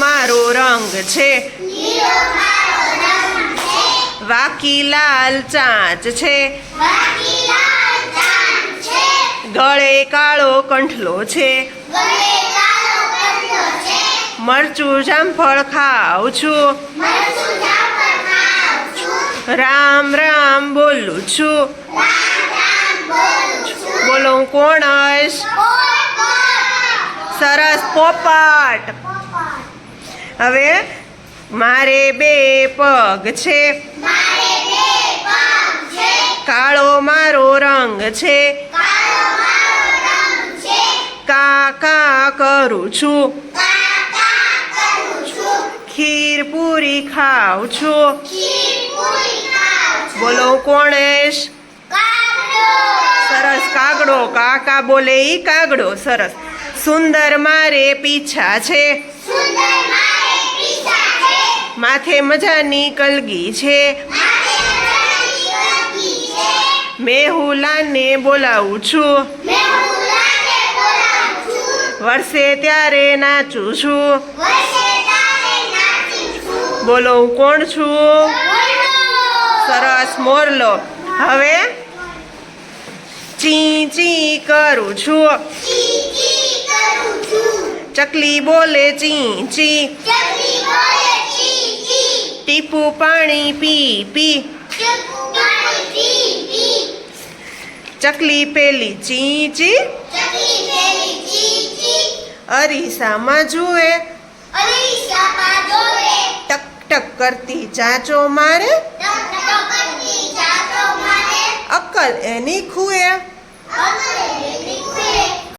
મારો રંગ છે, વાકી લાલ ચાંચ છે, ગળે કાળો કંઠલો છે, મરચું જામફળ ખાઉં છું, રામ રામ બોલું છું, બોલો કોણ હશ? સરસ પોપટ. હવે મારે બે પગ છે, કાળો મારો રંગ છે, કા કા કરું છું, ખીર પૂરી ખાઉં છું, બોલો કોણેશ? સરસ કાગડો. કાકા બોલે ઈ કાગડો. સરસ. સુંદર મારે પીછા છે, માથે મજાની કલગી છે, મેહુલાને બોલાવું છું, વર્ષે ત્યારે નાચું છું, બોલો હું કોણ છું? સરસ મોરલો. હવે ચી ચી કરું છું, ચકલી બોલે ચી ચી, ટીપું પાણી પી પી, ચકલી પેલી ચી ચી, અરીસામાં જુએ, ટક ટક કરતી ચાંચો મારે, અક્કલ એની ખુએ.